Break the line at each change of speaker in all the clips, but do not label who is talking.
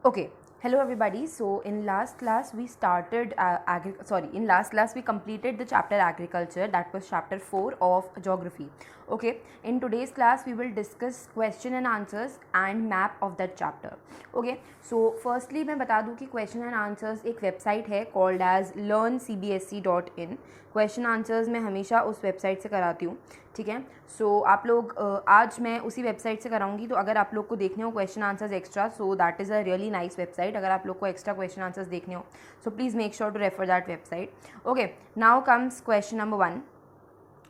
Okay, hello everybody. So in last class we started in last class we completed the chapter agriculture, that was chapter 4 of geography. Okay, in today's class we will discuss question and answers and map of that chapter. Okay, so firstly मैं बता दूँ कि question and answers एक website है called as learncbsc.in. Question answers मैं हमेशा उस website से कराती हूँ, ठीक है. सो आप लोग आज मैं उसी वेबसाइट से कराऊंगी, तो अगर आप लोग को देखने हो question answers extra, so that is a really nice website. अगर आप लोग को एक्स्ट्रा क्वेश्चन आंसर्स देखने हो, so please make sure to refer that website. Okay, now comes question number 1.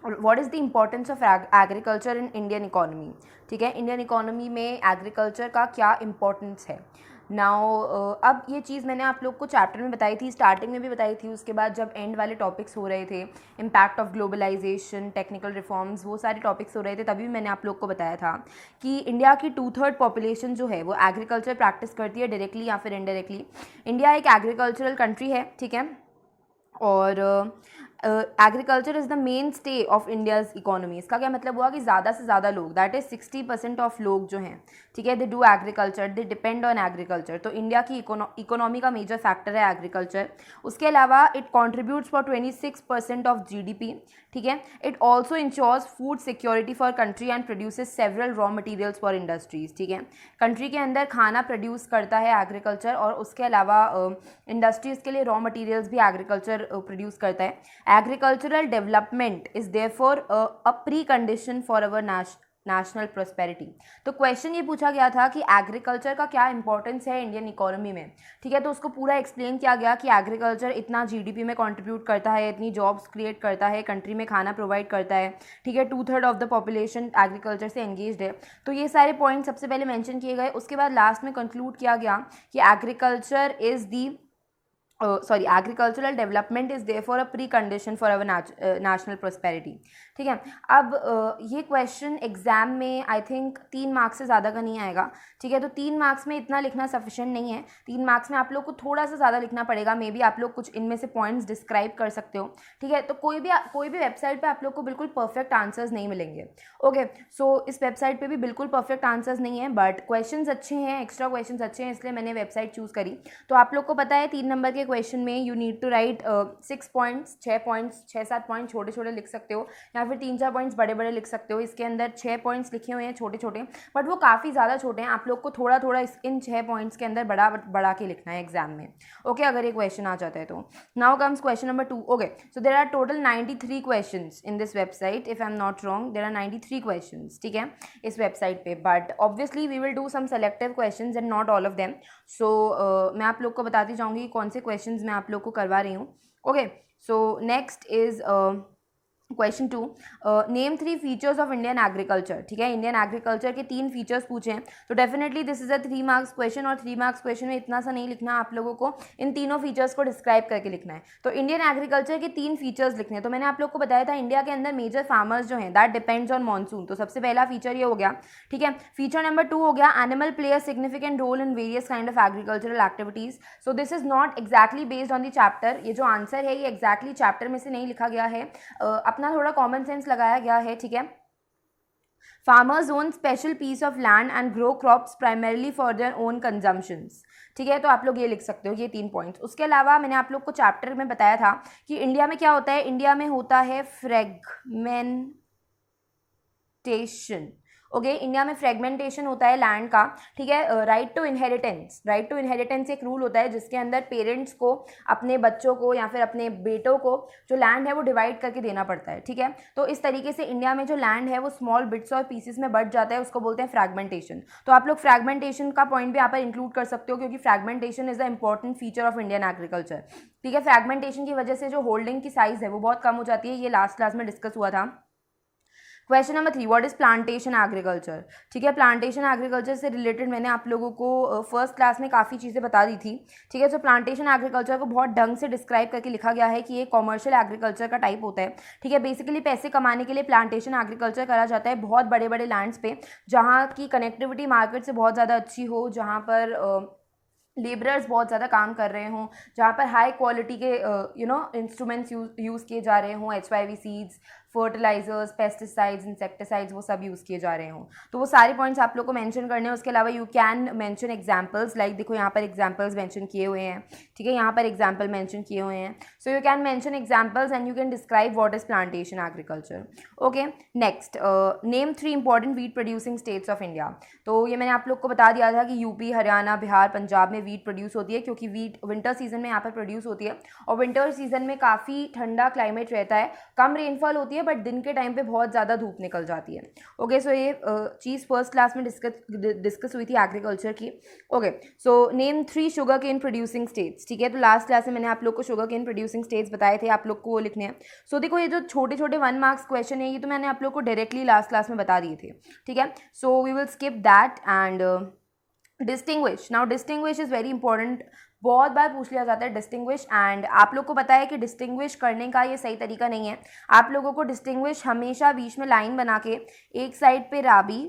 What is the importance of agriculture in Indian economy. ठीक है, Indian economy में agriculture का क्या इम्पोर्टेंस है. नाउ अब ये चीज़ मैंने आप लोग को चैप्टर में बताई थी, स्टार्टिंग में भी बताई थी, उसके बाद जब एंड वाले टॉपिक्स हो रहे थे, impact of globalisation, technical reforms, वो सारे टॉपिक्स हो रहे थे, तभी मैंने आप लोग को बताया था कि इंडिया की 2/3 पॉपुलेशन जो है वो एग्रीकल्चर प्रैक्टिस करती है, डायरेक्टली या फिर इनडायरेक्टली. इंडिया एक एग्रीकल्चरल कंट्री है, ठीक है, और agriculture is the main stay of India's economy. इसका क्या मतलब हुआ कि ज़्यादा से ज़्यादा लोग, दैट इज़ 60% ऑफ लोग जो हैं, ठीक है, they do agriculture, they depend on agriculture. तो इंडिया की इकोनॉमी का मेजर फैक्टर है एग्रीकल्चर. उसके अलावा it contributes for 26% of GDP, ठीक है. It also ensures food security for country and produces several raw materials for industries, ठीक है. कंट्री के अंदर खाना प्रोड्यूस करता है एग्रीकल्चर, और उसके अलावा इंडस्ट्रीज़ के लिए रॉ मटीरियल्स भी एग्रीकल्चर प्रोड्यूस करता है. Agricultural development is therefore a precondition for our national prosperity. तो क्वेश्चन ये पूछा गया था कि एग्रीकल्चर का क्या इंपॉर्टेंस है इंडियन इकोनॉमी में, ठीक है. तो उसको पूरा एक्सप्लेन किया गया कि एग्रीकल्चर इतना GDP में कंट्रीब्यूट करता है, इतनी जॉब्स क्रिएट करता है, कंट्री में खाना प्रोवाइड करता है, ठीक है. 2/3 ऑफ द पॉपुलेशन एग्रीकल्चर से एंगेज्ड है. तो ये सारे पॉइंट सबसे पहले मेंशन किए गए. उसके बाद लास्ट में कंक्लूड किया गया कि agriculture is the agricultural development is there for a precondition for our national prosperity, ठीक है. अब ये क्वेश्चन एग्जाम में आई थिंक 3 मार्क्स से ज़्यादा का नहीं आएगा, ठीक है. तो 3 मार्क्स में इतना लिखना सफिशिएंट नहीं है. 3 मार्क्स में आप लोग को थोड़ा सा ज़्यादा लिखना पड़ेगा. मे बी आप लोग कुछ इनमें से पॉइंट्स डिस्क्राइब कर सकते हो, ठीक है. तो कोई भी वेबसाइट पे आप लोग को बिल्कुल परफेक्ट आंसर्स नहीं मिलेंगे. ओके, सो इस वेबसाइट पे भी बिल्कुल परफेक्ट आंसर्स नहीं है, बट क्वेश्चंस अच्छे हैं, एक्स्ट्रा क्वेश्चंस अच्छे हैं, इसलिए मैंने वेबसाइट चूज़ करी. तो आप लोग को पता है 3 नंबर के क्वेश्चन में you need to write 6 points, 6 points, 6-7 point छोटे छोटे लिख सकते हो, या फिर 3-4 पॉइंट्स बड़े बड़े लिख सकते हो. इसके अंदर 6 पॉइंट्स लिखे हुए हैं छोटे छोटे, बट वो काफ़ी ज़्यादा छोटे हैं. आप लोग को थोड़ा थोड़ा इन 6 पॉइंट्स के अंदर बढ़ा के लिखना है एग्जाम में. ओके, अगर ये क्वेश्चन आ जाता है तो. Now comes question number 2. Okay, so there are total 93 question in this website. If I am not wrong, there are 93 question, ठीक है, इस वेबसाइट पे. But obviously we will do some selective question and not all of them. So मैं आप लोग को बताती जाऊँगी कौन से क्वेश्चन मैं आप लोग को करवा रही हूँ. Okay, so next is question 2. Name 3 features of Indian agriculture, ठीक है. इंडियन एग्रीकल्चर के 3 फीचर्स पूछे हैं, तो definitely this is a 3 marks question. और 3 मार्क्स क्वेश्चन में इतना सा नहीं लिखना, आप लोगों को इन तीनों फीचर्स को डिस्क्राइब करके लिखना है. तो इंडियन एग्रीकल्चर के 3 फीचर्स लिखने हैं. तो मैंने आप लोग को बताया था इंडिया के अंदर मेजर फार्मर्स जो हैं दैट डिपेंड्स ऑन मानसून. तो सबसे पहला फीचर ये हो गया, ठीक है. फीचर नंबर 2 हो गया animal play a significant role in various kind of agricultural activities. So this is not exactly based on the chapter. ये जो आंसर है ये एक्जैक्टली चैप्टर में से नहीं लिखा गया है, अपना थोड़ा कॉमन सेंस लगाया गया है, ठीक है. Farmers own special piece of land and grow crops primarily for their own consumptions, ठीक है. तो आप लोग ये लिख सकते हो, ये 3 पॉइंट्स. उसके अलावा मैंने आप लोग को चैप्टर में बताया था कि इंडिया में क्या होता है. इंडिया में होता है फ्रेगमेंटेशन. ओके, इंडिया में फ्रेगमेंटेशन होता है लैंड का, ठीक है. राइट टू इनहेरिटेंस एक रूल होता है जिसके अंदर पेरेंट्स को अपने बच्चों को या फिर अपने बेटों को जो लैंड है वो डिवाइड करके देना पड़ता है, ठीक है. तो इस तरीके से इंडिया में जो लैंड है वो स्मॉल बिट्स और पीसेस में बढ़ जाता है, उसको बोलते हैं फ्रैगमेंटेशन. तो आप लोग फ्रैगमेंटेशन का पॉइंट भी यहाँ पर इंक्लूड कर सकते हो, क्योंकि fragmentation is the important feature of Indian agriculture, ठीक है. फ्रैगमेंटेशन की वजह से जो होल्डिंग की साइज है वो बहुत कम हो जाती है. ये लास्ट क्लास में डिस्कस हुआ था. Question number 3, what is plantation agriculture, ठीक है. प्लांटेशन एग्रीकल्चर से रिलेटेड मैंने आप लोगों को फर्स्ट क्लास में काफ़ी चीज़ें बता दी थी, ठीक है. तो प्लांटेशन एग्रीकल्चर को बहुत ढंग से डिस्क्राइब करके लिखा गया है कि ये कॉमर्शियल एग्रीकल्चर का टाइप होता है, ठीक है. बेसिकली पैसे कमाने के लिए प्लांटेशन एग्रीकल्चर करा जाता है बहुत बड़े बड़े लैंड्स पे, जहाँ की कनेक्टिविटी मार्केट से बहुत ज़्यादा अच्छी हो, जहाँ पर लेबरर्स बहुत ज़्यादा काम कर रहे हों, जहाँ पर हाई क्वालिटी के इंस्ट्रूमेंट्स यूज़ किए जा रहे हों, HYV seeds, fertilizers, pesticides, insecticides वो सब यूज़ किए जा रहे हों, तो वो सारे पॉइंट्स आप लोग को मेंशन करने हैं। उसके अलावा you can mention examples, like देखो यहाँ पर एग्जांपल्स मेंशन किए हुए हैं, ठीक है, यहाँ पर एग्जांपल मेंशन किए हुए हैं। So you can mention examples and you can describe what is plantation agriculture. Okay, next, name 3 important wheat producing states of India. तो ये मैंने आप लोग को बता दिया था कि यूपी, हरियाणा, बिहार, पंजाब में वीट प्रोड्यूस होती है, क्योंकि वीट विंटर सीजन में यहाँ पर प्रोड्यूस होती है, और विंटर सीजन में काफ़ी ठंडा क्लाइमेट रहता है, कम रेनफॉल होती है, बट दिन के टाइम पे बहुत ज़्यादा धूप निकल जाती है। ओके, सो ये चीज़ फर्स्ट क्लास में डिस्कस हुई थी एग्रीकल्चर की। Okay, so name 3 sugarcane producing states, ठीक है। तो लास्ट क्लास में मैंने आप लोग को शुगर केन प्रोड्यूसिंग स्टेट्स बताए थे, आप लोग को वो लिखने हैं। सो देखो ये जो छोटे छोटे 1 मार्क्स क्वेश्चन है, ये तो मैंने आप लोग को डायरेक्टली लास्ट क्लास में बता दिए थे, ठीक है। So we will skip that and distinguish. Now distinguish is very important, बहुत बार पूछ लिया जाता है डिस्टिंग्विश, एंड आप लोग को पता है कि डिस्टिंग्विश करने का ये सही तरीका नहीं है। आप लोगों को डिस्टिंग्विश हमेशा बीच में लाइन बना के एक साइड पे राबी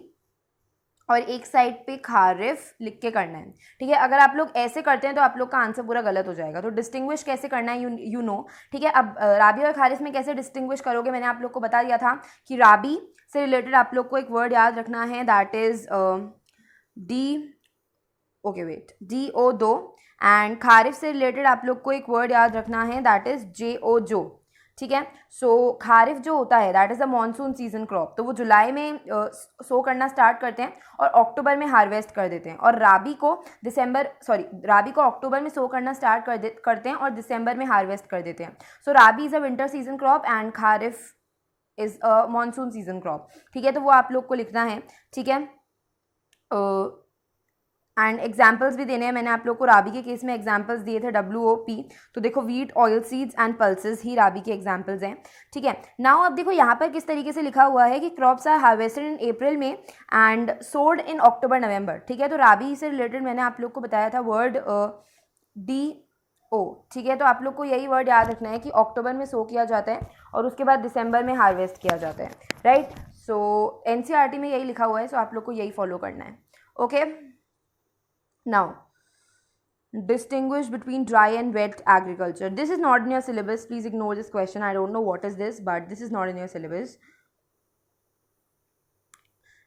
और एक साइड पे खारिफ लिख के करना है, ठीक है। अगर आप लोग ऐसे करते हैं तो आप लोग का आंसर पूरा गलत हो जाएगा। तो डिस्टिंग्विश कैसे करना है यू नो, ठीक है। अब राबी और खारिफ में कैसे डिस्टिंग्विश करोगे, मैंने आप लोग को बता दिया था कि राबी से रिलेटेड आप लोग को एक वर्ड याद रखना है, that is DO2, and kharif से रिलेटेड आप लोग को एक वर्ड याद रखना है, दैट इज JO, ठीक है। सो खारिफ जो होता है that is a monsoon season crop, तो वो जुलाई में सो करना स्टार्ट करते हैं और अक्टूबर में हार्वेस्ट कर देते हैं, और राबी को अक्टूबर में सो करना स्टार्ट करते हैं और दिसंबर में हार्वेस्ट कर देते हैं। So rabi is a winter season crop and kharif is a monsoon season crop, ठीक है। तो वो आप लोग को लिखना है, ठीक है। एंड एग्जाम्पल्स भी देने हैं, मैंने आप लोग को राबी के केस में एग्जाम्पल्स दिए थे WOP। तो देखो wheat, oil seeds and pulses ही राबी के एग्जाम्पल्स हैं, ठीक है। नाउ अब देखो यहाँ पर किस तरीके से लिखा हुआ है कि क्रॉप्स आर हार्वेस्टेड इन अप्रैल में एंड सोड इन अक्टूबर नवंबर, ठीक है। तो राबी से रिलेटेड मैंने आप लोग को बताया था वर्ड DO, ठीक है। तो आप लोग को यही वर्ड याद रखना है कि अक्टूबर में सो किया जाता है और उसके बाद दिसंबर में हार्वेस्ट किया जाता है, राइट। सो NCERT में यही लिखा हुआ है, सो आप लोग को यही फॉलो करना है, okay. Now, distinguish between dry and wet agriculture. This is not in your syllabus. Please ignore this question. I don't know what is this, but this is not in your syllabus.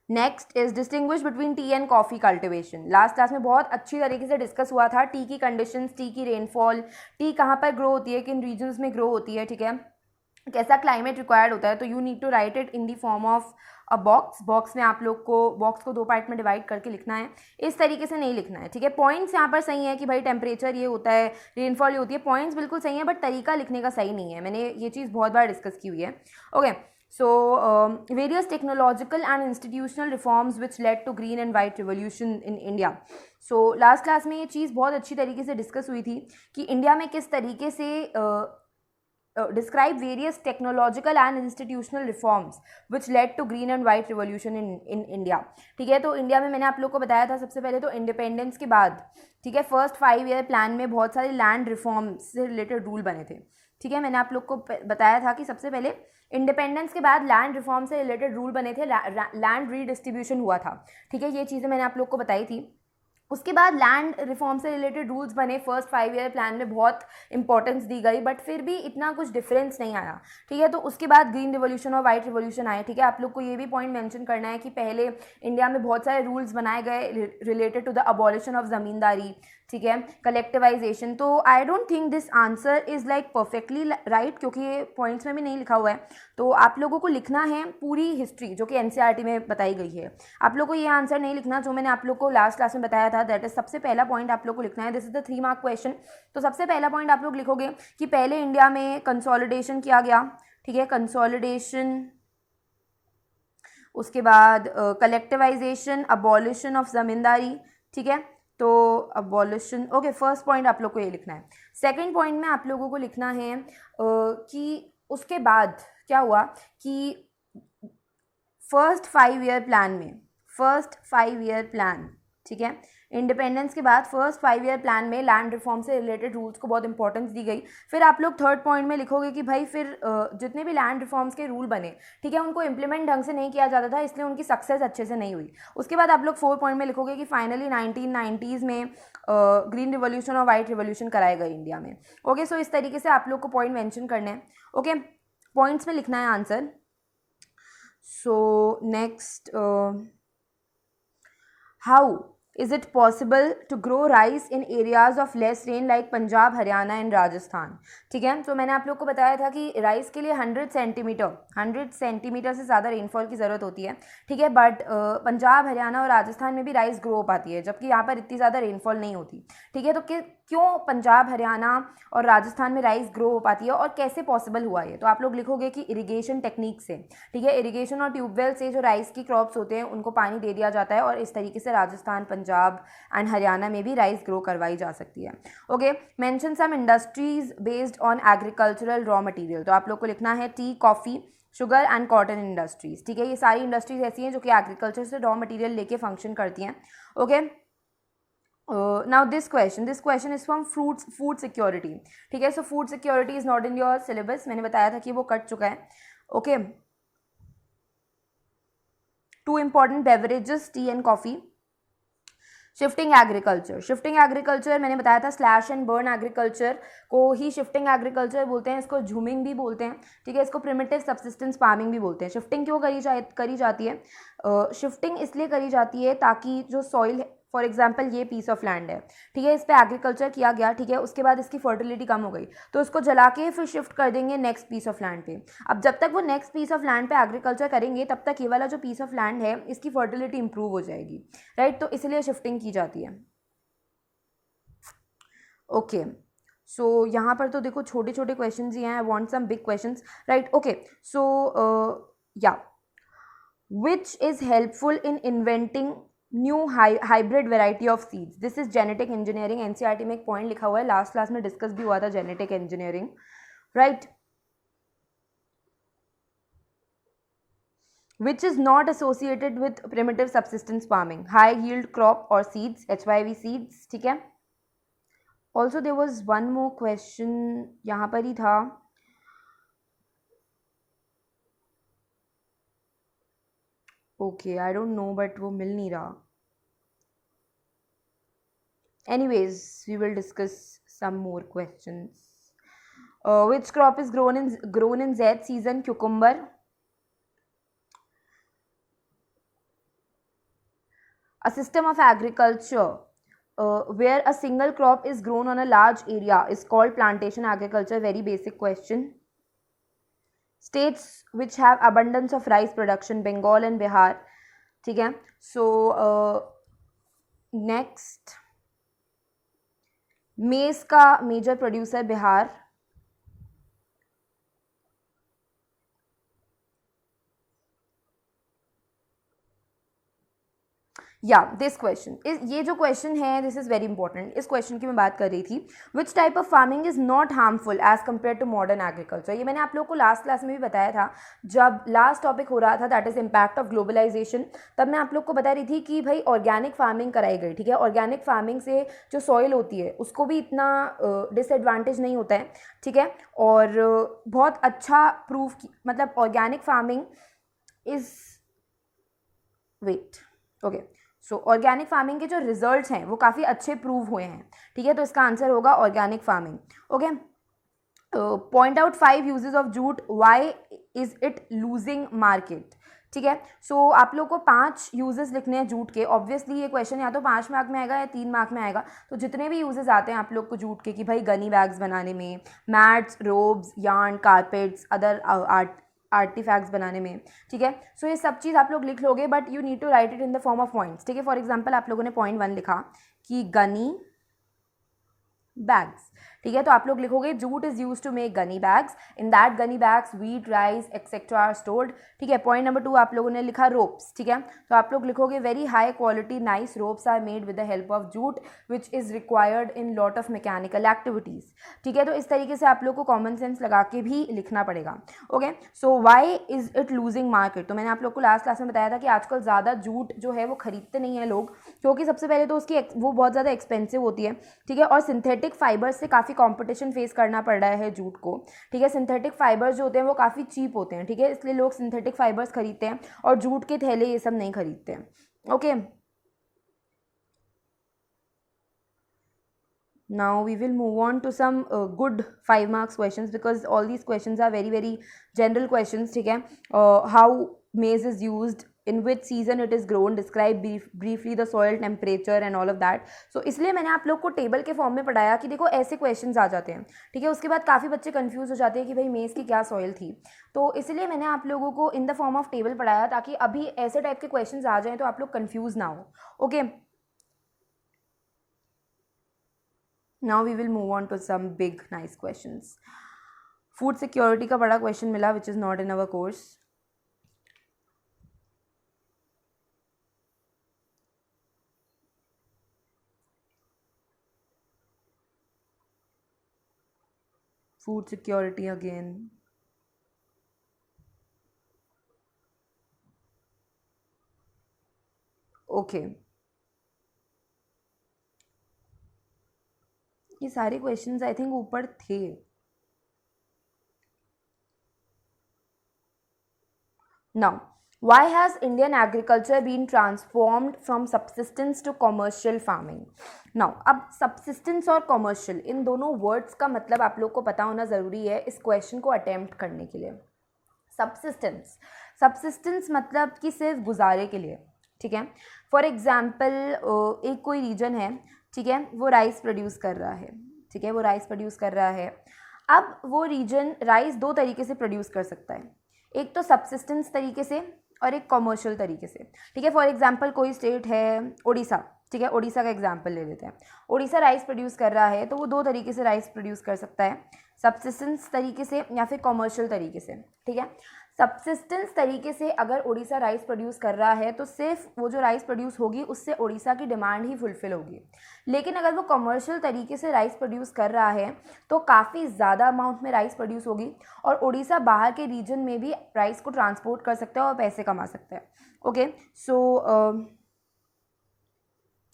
Next is distinguish between T and coffee cultivation. Last class में बहुत अच्छी तरीके से discuss हुआ था T की conditions, T की rainfall, T कहाँ पर ग्रो होती है, किन रीजन्स में ग्रो होती है, ठीक है, कैसा क्लाइमेट रिक्वायर्ड होता है। तो you need to write it in the form of a box में आप लोग को बॉक्स को 2 पार्ट में डिवाइड करके लिखना है, इस तरीके से नहीं लिखना है, ठीक है। पॉइंट्स यहाँ पर सही है कि भाई टेम्परेचर ये होता है, रेनफॉल ये होती है, पॉइंट्स बिल्कुल सही है, बट तरीका लिखने का सही नहीं है। मैंने ये चीज़ बहुत बार डिस्कस की हुई है, okay. So, various technological and institutional reforms which led to green and white revolution in India. So, last class में ये चीज़ बहुत अच्छी तरीके से डिस्कस हुई थी कि इंडिया में किस तरीके से describe various technological and institutional reforms which led to green and white revolution in India, ठीक है। तो इंडिया में मैंने आप लोग को बताया था सबसे पहले तो इंडिपेंडेंस के बाद, ठीक है, फर्स्ट 5 ईयर प्लान में बहुत सारे लैंड रिफॉर्म से रिलेटेड रूल बने थे, ठीक है। मैंने आप लोग को बताया था कि सबसे पहले इंडिपेंडेंस के बाद लैंड रिफॉर्म से रिलेटेड रूल बने थे, लैंड रीडिस्ट्रीब्यूशन हुआ था, ठीक है। ये चीज़ें मैंने आप लोग को बताई थी। उसके बाद लैंड रिफॉर्म से रिलेटेड रूल्स बने, फर्स्ट 5 ईयर प्लान में बहुत इंपॉर्टेंस दी गई, बट फिर भी इतना कुछ डिफरेंस नहीं आया, ठीक है। तो उसके बाद ग्रीन रिवोल्यूशन और वाइट रिवोल्यूशन आए, ठीक है। आप लोग को ये भी पॉइंट मेंशन करना है कि पहले इंडिया में बहुत सारे रूल्स बनाए गए related to the abolition of zamindari, ठीक है, कलेक्टिवाइजेशन। तो I don't think this answer is like perfectly right, क्योंकि ये पॉइंट्स में भी नहीं लिखा हुआ है। तो आप लोगों को लिखना है पूरी हिस्ट्री जो कि NCERT में बताई गई है। आप लोग को ये आंसर नहीं लिखना जो मैंने आप लोग को लास्ट क्लास में बताया था, दैट इज सबसे पहला पॉइंट आप लोग को लिखना है। This is the 3 mark question. तो सबसे पहला पॉइंट आप लोग लिखोगे कि पहले इंडिया में कंसोलिडेशन किया गया, ठीक है, कंसोलिडेशन, उसके बाद कलेक्टिवाइजेशन, अबॉलिशन ऑफ ज़मींदारी, ठीक है। तो अबॉलिशन, ओके, फर्स्ट पॉइंट आप लोग को ये लिखना है। सेकंड पॉइंट में आप लोगों को लिखना है कि उसके बाद क्या हुआ कि फर्स्ट 5 ईयर प्लान, ठीक है, इंडिपेंडेंस के बाद फर्स्ट 5 ईयर प्लान में लैंड रिफॉर्म से रिलेटेड रूल्स को बहुत इंपॉर्टेंस दी गई। फिर आप लोग थर्ड पॉइंट में लिखोगे कि भाई फिर जितने भी लैंड रिफॉर्म्स के रूल बने, ठीक है, उनको इम्प्लीमेंट ढंग से नहीं किया जाता था, इसलिए उनकी सक्सेस अच्छे से नहीं हुई। उसके बाद आप लोग 4 पॉइंट में लिखोगे कि फाइनली 1990s में ग्रीन रिवोल्यूशन और वाइट रिवोल्यूशन कराए गए इंडिया में, ओके। सो इस तरीके से आप लोग को पॉइंट मेंशन करना है, ओके। पॉइंट्स में लिखना है answer, So next, how is it possible to grow rice in areas of less rain like Punjab Haryana and Rajasthan? ठीक है, तो मैंने आप लोग को बताया था कि राइस के लिए 100 सेंटीमीटर से ज़्यादा रेनफॉल की ज़रूरत होती है. ठीक है, बट पंजाब हरियाणा और राजस्थान में भी राइस ग्रो हो पाती है, जबकि यहाँ पर इतनी ज़्यादा रेनफॉल नहीं होती. ठीक है, तो क्यों पंजाब हरियाणा और राजस्थान में राइस ग्रो हो पाती है और कैसे पॉसिबल हुआ ये? तो आप लोग लिखोगे कि इरिगेशन टेक्निक से. ठीक है, इरिगेशन और ट्यूबवेल से जो राइस की क्रॉप्स होते हैं उनको पानी दे दिया जाता है और इस तरीके से राजस्थान, पंजाब एंड हरियाणा में भी राइस ग्रो करवाई जा सकती है. Okay, mention some industries based on agricultural raw material. तो आप लोग को लिखना है tea, coffee, sugar and cotton industries. ठीक है, ये सारी इंडस्ट्रीज ऐसी हैं जो कि एग्रीकल्चर से रॉ मटेरियल लेके फंक्शन करती हैं. Okay, now this question is from food security. ठीक है, so food security is not in your syllabus. मैंने बताया था कि वो कट चुका है. Okay, two important beverages, tea and coffee. Shifting agriculture मैंने बताया था स्लैश एंड बर्न एग्रीकल्चर को ही शिफ्टिंग एग्रीकल्चर बोलते हैं. इसको झूमिंग भी बोलते हैं. ठीक है, इसको प्रिमिटिव सब्सिस्टेंस फार्मिंग भी बोलते हैं. शिफ्टिंग क्यों करी जाती है? शिफ्टिंग इसलिए करी जाती है ताकि जो सॉइल, फॉर एग्जाम्पल ये पीस ऑफ लैंड है. ठीक है, इस पर एग्रीकल्चर किया गया. ठीक है, उसके बाद इसकी फर्टिलिटी कम हो गई तो उसको जला के फिर शिफ्ट कर देंगे नेक्स्ट पीस ऑफ लैंड पे. अब जब तक वो नेक्स्ट पीस ऑफ लैंड पे एग्रीकल्चर करेंगे तब तक ये वाला जो पीस ऑफ लैंड है इसकी फर्टिलिटी इंप्रूव हो जाएगी. राइट, तो इसलिए शिफ्टिंग की जाती है. ओके, सो यहाँ पर तो देखो छोटे छोटे क्वेश्चन ही हैं. I want some big question. Right, okay, so या which is helpful in inventing new hybrid variety of seeds? This is genetic engineering. NCERT में एक पॉइंट लिखा हुआ है, लास्ट क्लास में डिस्कस भी हुआ था genetic engineering. Right, which is not associated with primitive subsistence farming, high yield crop or seeds, HYV seeds. ठीक है, also there was one more question यहाँ पर ही था. Okay, I don't know but वो मिल नहीं रहा. Anyways, we will discuss some more questions. Which crop is grown in Z season? Cucumber. A system of agriculture where a single crop is grown on a large area is called plantation agriculture. Very basic question. States which have abundance of rice production, Bengal and Bihar. ठीक है, so next, मेज का major producer Bihar. या this question, ये जो question है this is very important. इस question की मैं बात कर रही थी. Which type of farming is not harmful as compare to modern agriculture? ये मैंने आप लोग को लास्ट क्लास में भी बताया था जब लास्ट टॉपिक हो रहा था, that is impact of globalisation. तब मैं आप लोग को बता रही थी कि भाई ऑर्गेनिक फार्मिंग कराई गई. ठीक है, ऑर्गेनिक फार्मिंग से जो सॉइल होती है उसको भी इतना डिसएडवांटेज नहीं होता है. ठीक है, और बहुत अच्छा प्रूफ, मतलब organic farming is wet. Okay, so organic farming के जो रिजल्ट्स हैं वो काफ़ी अच्छे प्रूव हुए हैं. ठीक है, तो इसका आंसर होगा organic farming. Okay, point out 5 uses of jute, why is it losing market? ठीक है, सो आप लोग को 5 यूजेस लिखने हैं जूट के. ऑब्वियसली ये क्वेश्चन या तो 5 मार्क में आएगा या 3 मार्क में आएगा. तो जितने भी यूजेस आते हैं आप लोग को जूट के, कि भाई गनी बैग्स बनाने में, mats, robes, yarn, carpets, other artifacts बनाने में. ठीक है, सो ये सब चीज़ आप लोग लिख लोगे, but you need to write it in the form of points. ठीक है, फॉर एग्जाम्पल आप लोगों ने पॉइंट 1 लिखा कि गनी बैग्स. ठीक है, तो आप लोग लिखोगे jute is use to make gunny bags. In that gunny bags wheat, rice etcetera are stored. ठीक है, पॉइंट नंबर 2 आप लोगों ने लिखा रोप्स. ठीक है, तो आप लोग लिखोगे very high quality nice ropes are made with the help of jute which is required in lot of mechanical activities. ठीक है, तो इस तरीके से आप लोग को कॉमन सेंस लगा के भी लिखना पड़ेगा. Okay, so why is it losing market? तो मैंने आप लोग को लास्ट क्लास में बताया था कि आजकल ज़्यादा जूट जो है वो खरीदते नहीं है लोग, क्योंकि सबसे पहले तो उसकी वो बहुत ज़्यादा एक्सपेंसिव होती है. ठीक है, और सिंथेटिक फाइबर से काफ़ी कॉम्पिटिशन फेस करना पड़ रहा है जूट को. ठीक है, सिंथेटिक फाइबर्स जो होते हैं वो काफ़ी चीप होते हैं. ठीक है, इसलिए लोग सिंथेटिक फाइबर्स खरीदते हैं और जूट के थैले ये सब नहीं खरीदते हैं. Okay, now we will move on to some good 5 marks questions because all these questions are very very general questions. ठीक है, how maize is used, in which season it is grown, describe briefly the soil temperature and all of that. So इसलिए मैंने आप लोग को table के form में पढ़ाया कि देखो ऐसे क्वेश्चंस आ जाते हैं, ठीक है. उसके बाद काफ़ी बच्चे कंफ्यूज हो जाते हैं कि भाई मेज़ की क्या सॉइल थी, तो इसलिए मैंने आप लोगों को इन द फॉर्म ऑफ टेबल पढ़ाया ताकि अभी ऐसे टाइप के क्वेश्चंस आ जाएँ तो आप लोग कंफ्यूज ना हो. Okay, now we will move on to some big nice questions. Food security का बड़ा क्वेश्चन मिला which is not in our course. Food security again. Okay. ये सारे क्वेश्चंस आई थिंक ऊपर थे. Now, why has Indian agriculture been transformed from subsistence to commercial farming? Now, अब subsistence और commercial इन दोनों words का मतलब आप लोग को पता होना ज़रूरी है इस question को attempt करने के लिए. subsistence मतलब कि सिर्फ गुजारे के लिए, ठीक है. फॉर एग्जाम्पल एक कोई रीजन है, ठीक है, वो राइस प्रोड्यूस कर रहा है, ठीक है, वो राइस प्रोड्यूस कर रहा है. अब वो रीजन राइस दो तरीके से प्रोड्यूस कर सकता है, एक तो सबसिस्टेंस तरीके से और एक कॉमर्शियल तरीके से, ठीक है. फॉर एग्जांपल कोई स्टेट है उड़ीसा, ठीक है, उड़ीसा का एग्जांपल ले लेते हैं. उड़ीसा राइस प्रोड्यूस कर रहा है तो वो दो तरीके से राइस प्रोड्यूस कर सकता है, सबसिस्टेंस तरीके से या फिर कॉमर्शियल तरीके से, ठीक है. सबसिस्टेंस तरीके से अगर उड़ीसा राइस प्रोड्यूस कर रहा है तो सिर्फ वो जो राइस प्रोड्यूस होगी उससे उड़ीसा की डिमांड ही फुलफिल होगी. लेकिन अगर वो कमर्शियल तरीके से राइस प्रोड्यूस कर रहा है तो काफ़ी ज़्यादा अमाउंट में राइस प्रोड्यूस होगी और उड़ीसा बाहर के रीजन में भी राइस को ट्रांसपोर्ट कर सकता है और पैसे कमा सकता है. ओके, सो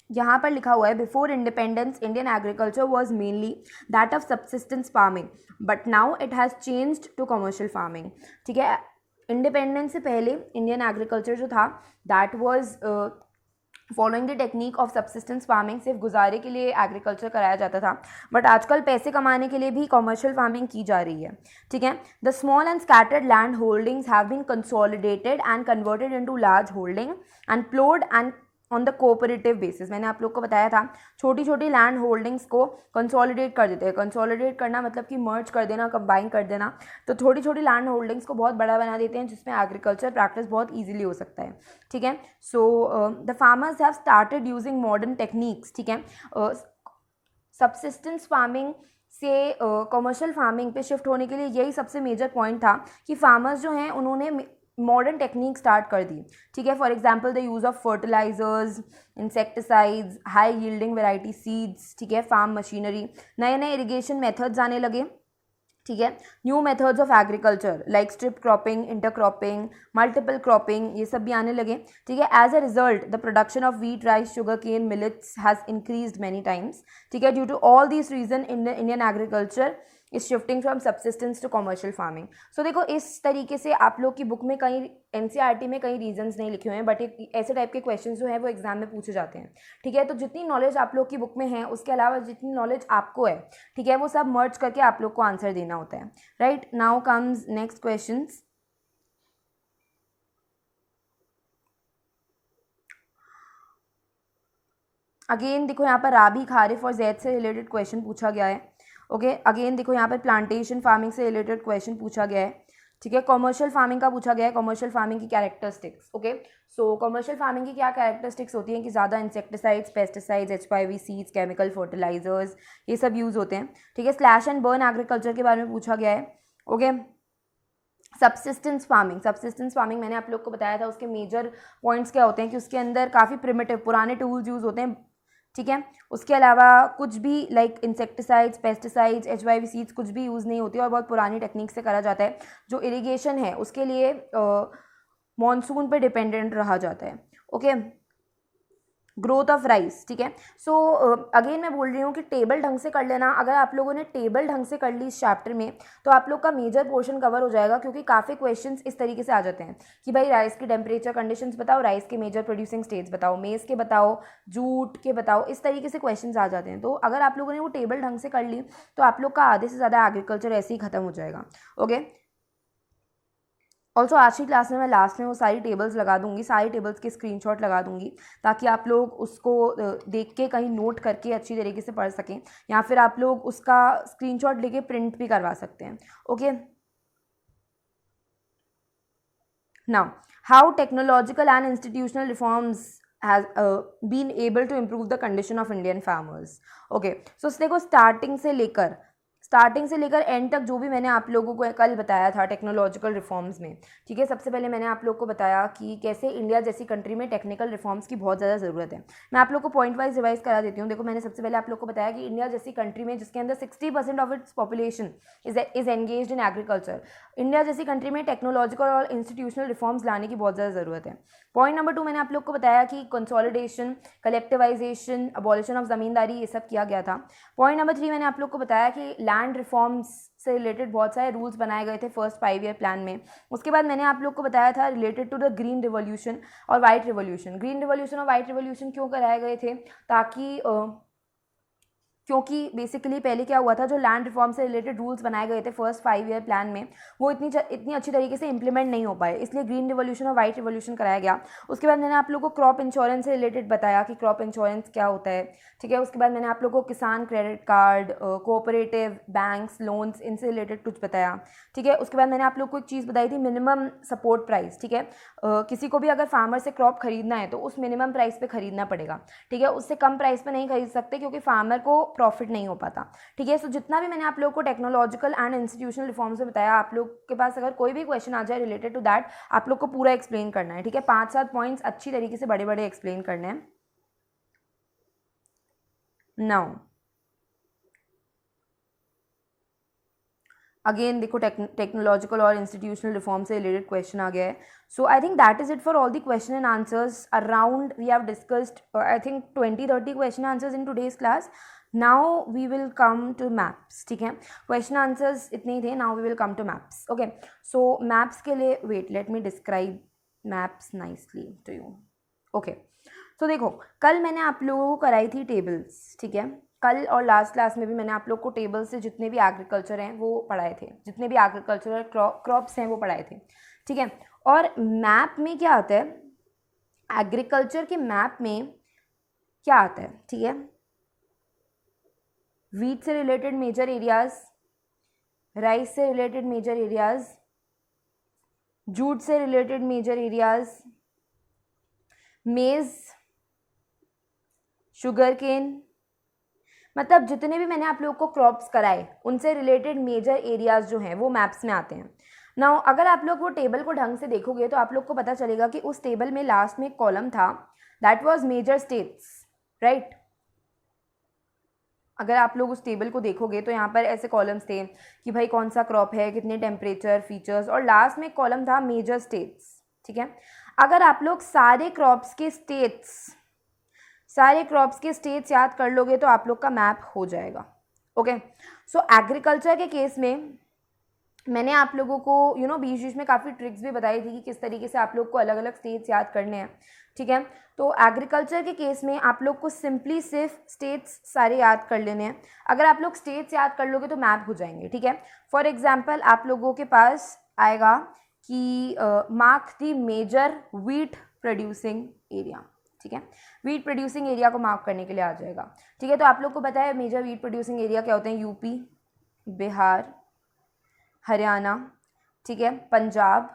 यहाँ पर लिखा हुआ है before independence Indian agriculture was mainly that of subsistence farming but now it has changed to commercial farming, ठीक है. इंडिपेंडेंस से पहले इंडियन एग्रीकल्चर जो था that was following the technique of subsistence farming, सिर्फ गुजारे के लिए एग्रीकल्चर कराया जाता था. बट आजकल पैसे कमाने के लिए भी कमर्शियल फार्मिंग की जा रही है, ठीक है. The small and scattered land holdings have been consolidated and converted into large holding and ploughed and on the cooperative basis. मैंने आप लोग को बताया था छोटी छोटी लैंड होल्डिंग्स को कंसोलिडेट कर देते हैं. कंसोलिडेट करना मतलब कि मर्ज कर देना, कंबाइन कर देना. तो छोटी छोटी लैंड होल्डिंग्स को बहुत बड़ा बना देते हैं जिसमें एग्रीकल्चर प्रैक्टिस बहुत ईजिली हो सकता है, ठीक है. So the farmers have started using modern techniques, ठीक है. सबसिस्टेंस फार्मिंग से कमर्शियल फार्मिंग पे शिफ्ट होने के लिए यही सबसे मेजर पॉइंट था कि फार्मर्स जो हैं उन्होंने मॉडर्न टेक्निक स्टार्ट कर दी, ठीक है. For example the use of fertilizers, insecticides, high yielding variety seeds, ठीक है, फार्म मशीनरी, नए नए इरिगेशन मेथड्स आने लगे, ठीक है. New methods of agriculture like strip cropping, intercropping, multiple cropping, ये सब भी आने लगे, ठीक है. As a result the production of wheat, rice, sugarcane, millets has increased many times, ठीक है. Due to all these reason Indian agriculture is shifting from subsistence to commercial farming. So देखो इस तरीके से आप लोग की बुक में कहीं एनसीईआरटी में कई रीजंस नहीं लिखे हुए हैं बट ऐसे टाइप के क्वेश्चन जो है वो एग्जाम में पूछे जाते हैं, ठीक है. तो जितनी नॉलेज आप लोग की बुक में है उसके अलावा जितनी नॉलेज आपको है, ठीक है, वो सब मर्ज करके आप लोग को आंसर देना होता है. Right, now comes next question. Again देखो यहाँ पर राबी, खारिफ और जैद से रिलेटेड क्वेश्चन पूछा गया है. ओके, अगेन देखो यहाँ पर प्लांटेशन फार्मिंग से रिलेटेड क्वेश्चन पूछा गया है, ठीक है. कमर्शियल फार्मिंग का पूछा गया है, कमर्शियल फार्मिंग की characteristics. Okay, so commercial farming की क्या कैरेक्टरिस्टिक्स होती हैं कि ज़्यादा insecticides, pesticides, HYV seeds, chemical fertilizers, ये सब यूज़ होते हैं, ठीक है. स्लैश एंड बर्न एग्रीकल्चर के बारे में पूछा गया है. ओके, सबसिस्टेंस फार्मिंग मैंने आप लोग को बताया था उसके मेजर पॉइंट्स क्या होते हैं कि उसके अंदर काफ़ी प्रिमिटिव पुराने टूल्स यूज़ होते हैं, ठीक है. उसके अलावा कुछ भी like insecticides, pesticides, HYV seeds कुछ भी यूज़ नहीं होती और बहुत पुरानी टेक्निक से करा जाता है. जो इरिगेशन है उसके लिए मॉनसून पे डिपेंडेंट रहा जाता है. ओके, ग्रोथ ऑफ राइस, ठीक है. सो अगेन मैं बोल रही हूँ कि टेबल ढंग से कर लेना. अगर आप लोगों ने टेबल ढंग से कर ली इस चैप्टर में तो आप लोग का मेजर पोर्शन कवर हो जाएगा क्योंकि काफ़ी क्वेश्चंस इस तरीके से आ जाते हैं कि भाई राइस की टेम्परेचर कंडीशंस बताओ, राइस के मेजर प्रोड्यूसिंग स्टेट्स बताओ, मेज़ के बताओ, जूट के बताओ, इस तरीके से क्वेश्चन आ जाते हैं. तो अगर आप लोगों ने वो टेबल ढंग से कर ली तो आप लोग का आधे से ज़्यादा एग्रीकल्चर ऐसे ही खत्म हो जाएगा. ओके, ऑल्सो आज की क्लास में मैं लास्ट में वो सारी टेबल्स लगा दूंगी, सारी टेबल्स के स्क्रीनशॉट लगा दूंगी, ताकि आप लोग उसको देख के कहीं नोट करके अच्छी तरीके से पढ़ सकें, या फिर आप लोग उसका स्क्रीनशॉट लेके प्रिंट भी करवा सकते हैं. Okay, now how technological and institutional reforms has been able to improve the condition of Indian farmers. Okay, so देखो स्टार्टिंग से लेकर एंड तक जो भी मैंने आप लोगों को कल बताया था टेक्नोलॉजिकल रिफॉर्म्स में, ठीक है. सबसे पहले मैंने आप लोगों को बताया कि कैसे इंडिया जैसी कंट्री में टेक्निकल रिफॉर्म्स की बहुत ज़्यादा ज़रूरत है. मैं आप लोग को पॉइंट वाइज रिवाइज करा देती हूँ. देखो, मैंने सबसे पहले आप लोग को बताया कि इंडिया जैसी कंट्री में जिसके अंदर 60% of its population is engaged in agriculture, India जैसी कंट्री में टेक्नोलॉजिकल और इंस्टीट्यूशनल रिफॉर्म्स लाने की बहुत ज़्यादा ज़रूरत है. पॉइंट नंबर 2 मैंने आप लोग को बताया कि कंसोलिडेशन, कलेक्टिवाइजेशन, अबॉलिशन ऑफ ज़मींदारी, ये सब किया गया था. पॉइंट नंबर 3 मैंने आप लोग को बताया कि लैंड रिफॉर्म्स से रिलेटेड बहुत सारे रूल्स बनाए गए थे फर्स्ट 5 ईयर प्लान में. उसके बाद मैंने आप लोग को बताया था related to the green revolution और वाइट रिवॉल्यूशन. ग्रीन रिवॉल्यूशन और वाइट रिवॉल्यूशन क्यों कराए गए थे? ताकि क्योंकि बेसिकली पहले क्या हुआ था, जो लैंड रिफॉर्म से रिलेटेड रूल्स बनाए गए थे फर्स्ट 5 ईयर प्लान में, वो इतनी अच्छी तरीके से इंप्लीमेंट नहीं हो पाए, इसलिए ग्रीन रिवॉल्यूशन और वाइट रिवॉल्यूशन कराया गया. उसके बाद मैंने आप लोगों को क्रॉप इंश्योरेंस से रिलेटेड बताया कि क्रॉप इंश्योरेंस क्या होता है, ठीक है. उसके बाद मैंने आप लोगों को किसान credit card, cooperative banks, loans, इनसे रिलेटेड कुछ बताया, ठीक है. उसके बाद मैंने आप लोग को एक चीज़ बताई थी, मिनिमम सपोर्ट प्राइस, ठीक है. किसी को भी अगर फार्मर से क्रॉप खरीदना है तो उस मिनिमम प्राइस पे खरीदना पड़ेगा, ठीक है. उससे कम प्राइस पे नहीं खरीद सकते क्योंकि फार्मर को प्रॉफिट नहीं हो पाता, ठीक है. सो जितना भी मैंने आप लोगों को टेक्नोलॉजिकल एंड इंस्टीट्यूशनल रिफॉर्म्स में बताया, आप लोग के पास अगर कोई भी क्वेश्चन आ जाए रिलेटेड टू दैट, आप लोग को पूरा एक्सप्लेन करना है, ठीक है. 5-7 पॉइंट्स अच्छी तरीके से बड़े बड़े एक्सप्लेन करने हैं. नाउ अगेन देखो, टेक्नोलॉजिकल और इंस्टीट्यूशनल रिफॉर्म से रिलेटेड क्वेश्चन आ गया है. So I think that is it for all the question and answers around. We have discussed I think 20-30 question answers in today's class. Now we will come to maps, ठीक है. Question answers इतने ही थे. Now we will come to maps. Okay, so maps के लिए wait, let me describe maps nicely to you. Okay, so देखो, कल मैंने आप लोगों को कराई थी टेबल्स, ठीक है. कल और लास्ट क्लास में भी मैंने आप लोग को टेबल से जितने भी एग्रीकल्चर हैं वो पढ़ाए थे, जितने भी एग्रीकल्चरल क्रॉप्स हैं वो पढ़ाए थे, ठीक है. और मैप में क्या आता है, एग्रीकल्चर के मैप में क्या आता है, ठीक है. वीट से रिलेटेड मेजर एरियाज, राइस से रिलेटेड मेजर एरियाज, जूट से रिलेटेड मेजर एरियाज, मेज, शुगर केन, मतलब जितने भी मैंने आप लोगों को क्रॉप्स कराए उनसे रिलेटेड मेजर एरियाज जो हैं वो मैप्स में आते हैं. नाउ अगर आप लोग वो टेबल को ढंग से देखोगे तो आप लोग को पता चलेगा कि उस टेबल में लास्ट में एक कॉलम था, that was major states, right. अगर आप लोग उस टेबल को देखोगे तो यहाँ पर ऐसे कॉलम्स थे कि भाई कौन सा क्रॉप है, कितने टेम्परेचर, फीचर्स, और लास्ट में एक कॉलम था मेजर स्टेट्स, ठीक है. अगर आप लोग सारे क्रॉप्स के स्टेट्स याद कर लोगे तो आप लोग का मैप हो जाएगा. ओके, सो एग्रीकल्चर के केस में मैंने आप लोगों को बीच बीच में काफ़ी ट्रिक्स भी बताई थी कि किस तरीके से आप लोग को अलग अलग स्टेट्स याद करने हैं, ठीक है. तो एग्रीकल्चर के केस में आप लोग को सिंपली सिर्फ स्टेट्स सारे याद कर लेने हैं. अगर आप लोग स्टेट्स याद कर लोगे तो मैप हो जाएंगे, ठीक है. फॉर एग्जाम्पल आप लोगों के पास आएगा कि mark the major wheat producing area, ठीक है. वीट प्रोड्यूसिंग एरिया को मार्क करने के लिए आ जाएगा, ठीक है. तो आप लोग को पता है मेजर वीट प्रोड्यूसिंग एरिया क्या होते हैं, यूपी, बिहार, हरियाणा, ठीक है, पंजाब,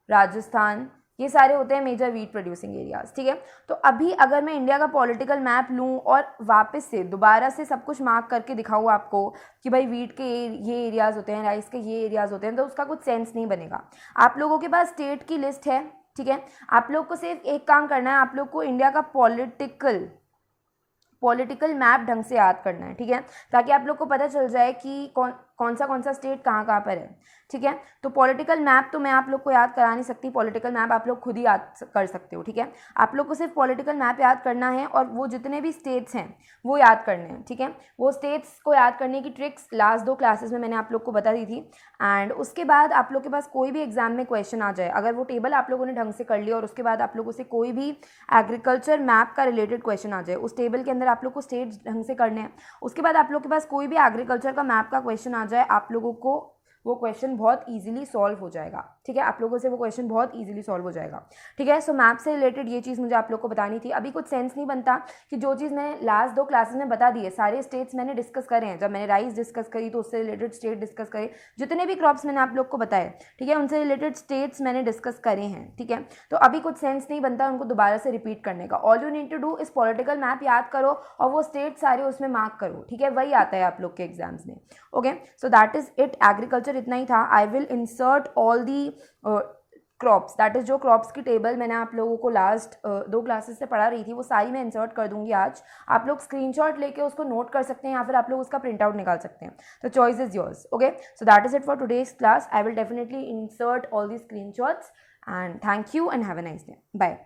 राजस्थान, ये सारे होते हैं मेजर वीट प्रोड्यूसिंग एरियाज, ठीक है. तो अभी अगर मैं इंडिया का पॉलिटिकल मैप लूँ और वापस से दोबारा से सब कुछ मार्क करके दिखाऊँ आपको कि भाई वीट के ये एरियाज़ होते हैं, राइस के ये एरियाज़ होते हैं, तो उसका कुछ सेंस नहीं बनेगा. आप लोगों के पास स्टेट की लिस्ट है, ठीक है. आप लोग को सिर्फ एक काम करना है, आप लोग को इंडिया का पॉलिटिकल मैप ढंग से याद करना है, ठीक है, ताकि आप लोग को पता चल जाए कि कौन सा स्टेट कहाँ पर है, ठीक है. तो पॉलिटिकल मैप तो मैं आप लोग को याद करा नहीं सकती, पॉलिटिकल मैप आप लोग खुद ही याद कर सकते हो, ठीक है. आप लोग को सिर्फ पॉलिटिकल मैप याद करना है और वो जितने भी स्टेट्स हैं वो याद करने हैं, ठीक है. वो स्टेट्स को याद करने की ट्रिक्स लास्ट 2 क्लासेस में मैंने आप लोग को बता दी थी. एंड उसके बाद आप लोग के पास कोई भी एग्जाम में क्वेश्चन आ जाए, अगर वो टेबल आप लोगों ने ढंग से कर लिया और उसके बाद आप लोगों से कोई भी एग्रीकल्चर मैप का रिलेटेड क्वेश्चन आ जाए, उस टेबल के अंदर आप लोग को स्टेट्स ढंग से करने हैं, उसके बाद आप लोग के पास कोई भी एग्रीकल्चर का मैप का क्वेश्चन आ जाए, आप लोगों को वो क्वेश्चन बहुत इजीली सॉल्व हो जाएगा, ठीक है, आप लोगों से वो क्वेश्चन बहुत ईजिली सॉल्व हो जाएगा, ठीक है। सो मैप से रिलेटेड ये चीज़ मुझे आप लोग को बतानी थी। अभी कुछ सेंस नहीं बनता कि जो चीज़ मैंने लास्ट 2 क्लासेस में बता दी है, सारे स्टेट्स मैंने डिस्कस करे हैं। जब मैंने राइस डिस्कस करी तो उससे रिलेटेड स्टेट डिस्कस करे, जितने भी क्रॉप्स मैंने आप लोग को बताए, ठीक है, उनसे रिलेटेड स्टेट्स मैंने डिस्कस करे हैं, ठीक है। तो अभी कुछ सेंस नहीं बनता उनको दोबारा से रिपीट करने का। All you need to do is political map याद करो और वो स्टेट सारे उसमें मार्क करो, ठीक है, वही आता है आप लोग के एग्जाम्स में। Okay, so that is it, agriculture इतना ही था। I will insert all the crops, that is जो क्रॉप्स की टेबल मैंने आप लोगों को लास्ट 2 क्लासेस से पढ़ा रही थी, वो सारी मैं इंसर्ट कर दूंगी आज। आप लोग स्क्रीनशॉट लेके उसको नोट कर सकते हैं या फिर आप लोग उसका प्रिंट आउट निकाल सकते हैं, तो choice is yours. Okay, so that is it for today's class. I will definitely insert all the screenshots and thank you and have a nice day, bye.